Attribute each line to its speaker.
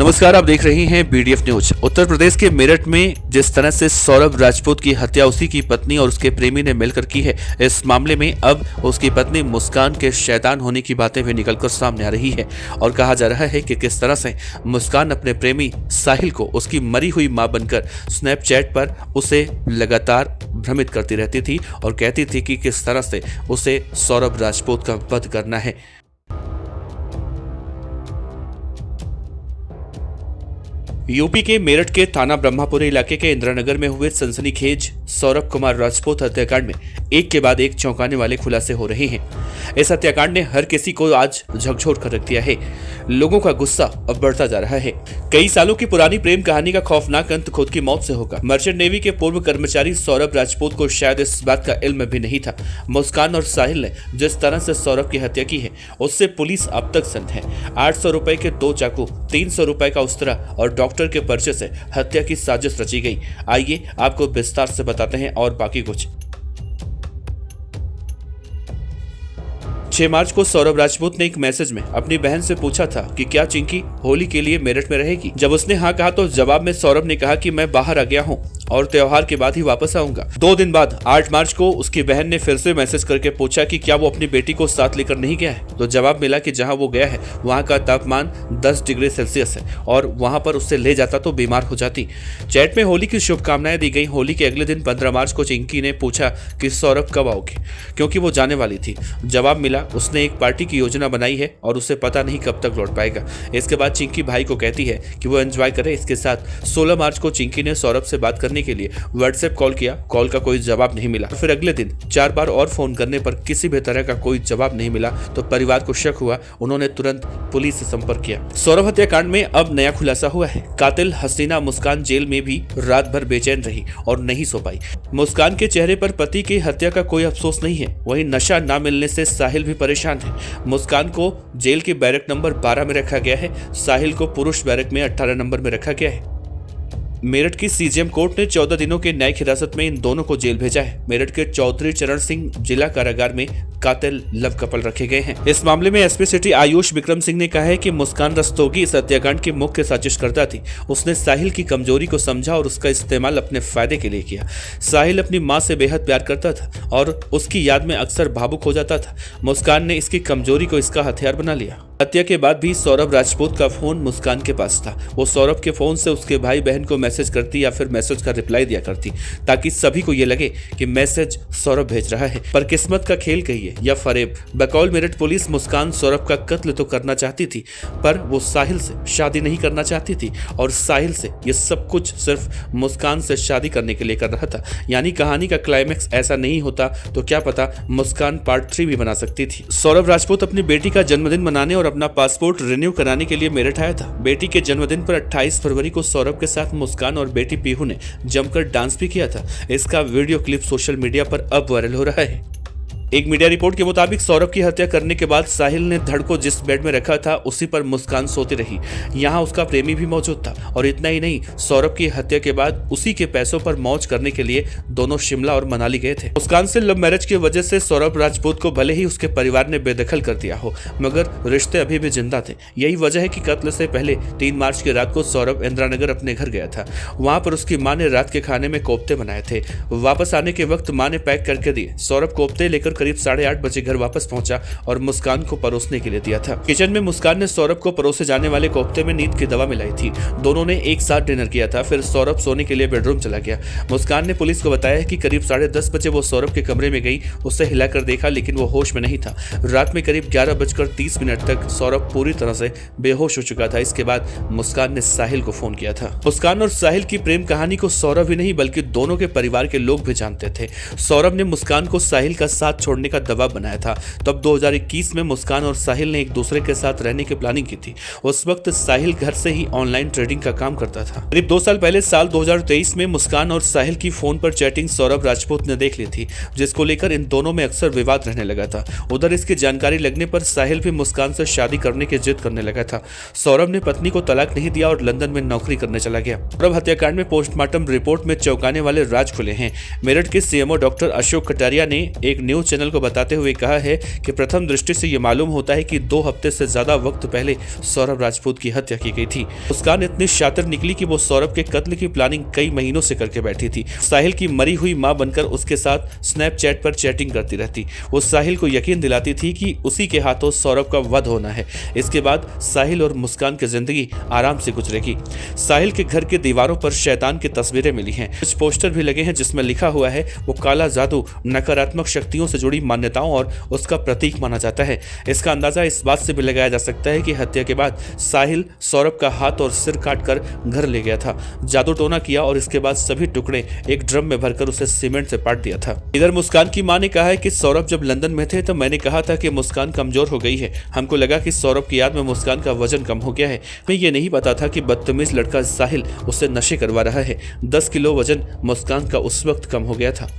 Speaker 1: नमस्कार, आप देख रहे हैं बीडीएफ न्यूज। उत्तर प्रदेश के मेरठ में जिस तरह से सौरभ राजपूत की हत्या उसी की पत्नी और उसके प्रेमी ने मिलकर की है, इस मामले में अब उसकी पत्नी मुस्कान के शैतान होने की बातें भी निकलकर सामने आ रही है और कहा जा रहा है कि किस तरह से मुस्कान अपने प्रेमी साहिल को उसकी मरी हुई मां बनकर स्नैपचैट पर उसे लगातार भ्रमित करती रहती थी और कहती थी कि किस तरह से उसे सौरभ राजपूत का वध करना है। यूपी के मेरठ के थाना ब्रह्मापुरी इलाके के इंदिरानगर में हुए सनसनीखेज सौरभ कुमार राजपूत हत्याकांड में एक के बाद एक चौंकाने वाले खुलासे हो रहे हैं। इस हत्याकांड ने हर किसी को आज झकझोर कर रख दिया है। लोगों का गुस्सा अब बढ़ता जा रहा है। कई सालों की पुरानी प्रेम कहानी का खौफनाक अंत खुद की मौत से होगा। मर्चेंट नेवी के पूर्व कर्मचारी सौरभ राजपूत को शायद इस बात का इल्म भी नहीं था। मुस्कान और साहिल ने जिस तरह से सौरभ की हत्या की है उससे पुलिस अब तक संत है। 800 रुपए के 2 चाकू, 300 रुपए का उस्तरा और डॉक्टर के पर्चे से हत्या की साजिश रची गई। आइए आपको विस्तार से बताते हैं और बाकी कुछ। 6 मार्च को सौरभ राजपूत ने एक मैसेज में अपनी बहन से पूछा था कि क्या चिंकी होली के लिए मेरठ में रहेगी। जब उसने हाँ कहा तो जवाब में सौरभ ने कहा कि मैं बाहर आ गया हूँ और त्योहार के बाद ही वापस आऊंगा। 2 दिन बाद 8 मार्च को उसकी बहन ने फिर से मैसेज करके पूछा कि क्या वो अपनी बेटी को साथ लेकर नहीं गया है, तो जवाब मिला कि जहां वो गया है वहां का तापमान 10 डिग्री सेल्सियस है और वहां पर उससे ले जाता तो बीमार हो जाती। चैट में होली की शुभकामनाएं दी गई। होली के अगले दिन 15 मार्च को चिंकी ने पूछा कि सौरभ कब आओगे, क्योंकि वो जाने वाली थी। जवाब मिला उसने एक पार्टी की योजना बनाई है और उसे पता नहीं कब तक लौट पाएगा। इसके बाद चिंकी भाई को कहती है कि वो एंजॉय करे। इसके साथ 16 मार्च को चिंकी ने सौरभ से बात करने के लिए व्हाट्सएप कॉल किया। कॉल का कोई जवाब नहीं मिला। फिर अगले दिन 4 बार और फोन करने पर किसी भी तरह का कोई जवाब नहीं मिला तो परिवार को शक हुआ। उन्होंने तुरंत पुलिस से संपर्क किया। सौरभ हत्याकांड में अब नया खुलासा हुआ है। कातिल हसीना मुस्कान जेल में भी रात भर बेचैन रही और नहीं सो पाई। मुस्कान के चेहरे पर पति की हत्या का कोई अफसोस नहीं है। वहीं नशा न मिलने से साहिल भी परेशान है। मुस्कान को जेल के बैरक नंबर 12 में रखा गया है। साहिल को पुरुष बैरक में 18 नंबर में रखा गया है। मेरठ की सीजेएम कोर्ट ने 14 दिनों के न्यायिक हिरासत में इन दोनों को जेल भेजा है। मेरठ के चौधरी चरण सिंह जिला कारागार में कातिल लव कपल रखे गए हैं। इस मामले में एसपी सिटी आयुष विक्रम सिंह ने कहा है कि मुस्कान रस्तोगी इस हत्याकांड की मुख्य साजिशकर्ता थी। उसने साहिल की कमजोरी को समझा और उसका इस्तेमाल अपने फायदे के लिए किया। साहिल अपनी मां से बेहद प्यार करता था और उसकी याद में अक्सर भावुक हो जाता था। मुस्कान ने इसकी कमजोरी को इसका हथियार बना लिया। हत्या के बाद भी सौरभ राजपूत का फोन मुस्कान के पास था। वो सौरभ के फोन से उसके भाई बहन को मैसेज करती या फिर मैसेज का रिप्लाई दिया करती ताकि सभी को ये लगे कि मैसेज सौरभ भेज रहा है। पर किस्मत का खेल कहिए या फरेब, बकौल मेरठ पुलिस मुस्कान सौरभ का कत्ल तो करना चाहती थी पर वो साहिल से शादी नहीं करना चाहती थी और साहिल से ये सब कुछ सिर्फ मुस्कान से शादी करने के लिए कर रहा था। यानी कहानी का क्लाइमैक्स ऐसा नहीं होता तो क्या पता मुस्कान पार्ट 3 भी बना सकती थी। सौरभ राजपूत अपनी बेटी का जन्मदिन मनाने और अपना पासपोर्ट रिन्यू कराने के लिए मेरठ आया था। बेटी के जन्मदिन पर 28 फरवरी को सौरभ के साथ मुस्कान और बेटी पीहू ने जमकर डांस भी किया था। इसका वीडियो क्लिप सोशल मीडिया पर अब वायरल हो रहा है। एक मीडिया रिपोर्ट के मुताबिक सौरभ की हत्या करने के बाद साहिल ने धड़ को जिस बेड में रखा था उसी पर मुस्कान सोती रही। यहाँ उसका प्रेमी भी मौजूद था और इतना ही नहीं, सौरभ की हत्या के बाद उसी के पैसों पर मौज करने के लिए दोनों शिमला और मनाली गए थे। मुस्कान से लव मैरिज की वजह से सौरभ राजपूत को भले ही उसके परिवार ने बेदखल कर दिया हो मगर रिश्ते अभी भी जिंदा थे। यही वजह है कि कत्ल से पहले 3 मार्च की रात को सौरभ इंदिरानगर अपने घर गया था। वहां पर उसकी मां ने रात के खाने में कोफ्ते बनाए थे। वापस आने के वक्त मां ने पैक करके दिए। सौरभ कोफ्ते लेकर करीब 8:30 बजे घर वापस पहुंचा और मुस्कान को परोसने के लिए दिया था। किचन में मुस्कान ने सौरभ को परोसे जाने वाले कोफ्ते में नींद की दवा मिलाई थी। दोनों ने एक साथ डिनर किया था। फिर सौरभ सोने के लिए बेडरूम चला गया। मुस्कान ने पुलिस को बताया कि करीब 10:30 बजे वो सौरभ के कमरे में गई। उसे हिलाकर देखा लेकिन वो होश में नहीं था। रात में करीब 11:30 तक सौरभ पूरी तरह से बेहोश हो चुका था। इसके बाद मुस्कान ने साहिल को फोन किया था। मुस्कान और साहिल की प्रेम कहानी को सौरभ ही नहीं बल्कि दोनों के परिवार के लोग भी जानते थे। सौरभ ने मुस्कान को साहिल का साथ छोड़ने का दबाव बनाया था। तब 2021 में मुस्कान और साहिल ने एक दूसरे के साथ रहने की प्लानिंग की थी। उस वक्त साहिल घर से ही ऑनलाइन ट्रेडिंग का काम करता था। करीब 2 साल पहले साल 2023 में मुस्कान और साहिल की फोन पर चैटिंग सौरभ राजपूत ने देख ली थी, जिसको लेकर इन दोनों में अक्सर विवाद रहने लगा था। उधर इसकी जानकारी लगने पर साहिल भी मुस्कान से शादी करने की जिद करने लगा था। सौरभ ने पत्नी को तलाक नहीं दिया और लंदन में नौकरी करने चला गया। सौरभ हत्याकांड में पोस्टमार्टम रिपोर्ट में चौंकाने वाले राज खुले हैं। मेरठ के सीएमओ डॉक्टर अशोक कटारिया ने एक न्यूज चैनल को बताते हुए कहा है कि प्रथम दृष्टि से ये मालूम होता है कि 2 हफ्ते से ज्यादा वक्त पहले सौरभ राजपूत की हत्या की गई थी। मुस्कान इतनी शातिर निकली कि वो सौरभ के कत्ल की प्लानिंग कई महीनों से करके बैठी थी। साहिल की मरी हुई मां बनकर उसके साथ स्नैपचैट पर चैटिंग करती रहती। वो साहिल को यकीन दिलाती थी कि उसी के हाथों सौरभ का वध होना है। इसके बाद साहिल और मुस्कान की जिंदगी आराम से गुजरेगी। साहिल के घर के दीवारों पर शैतान की तस्वीरें मिली हैं। कुछ पोस्टर भी लगे हैं जिसमें लिखा हुआ है वो काला जादू नकारात्मक शक्तियों से जुड़ी मान्यताओं और उसका प्रतीक माना जाता है। इसका अंदाजा इस बात से भी लगाया जा सकता है कि हत्या के बाद साहिल सौरभ का हाथ और सिर काटकर घर ले गया था, जादू टोना किया और इसके बाद सभी टुकड़े एक ड्रम में भरकर उसे सीमेंट से पाट दिया था। इधर मुस्कान की मां ने कहा है कि सौरभ जब लंदन में थे तो मैंने कहा था कि मुस्कान कमजोर हो गई है। हमको लगा कि सौरभ की याद में मुस्कान का वजन कम हो गया है। मैं ये नहीं पता था कि बदतमीज लड़का साहिल उससे नशे करवा रहा है। 10 किलो वजन मुस्कान का उस वक्त कम हो गया था।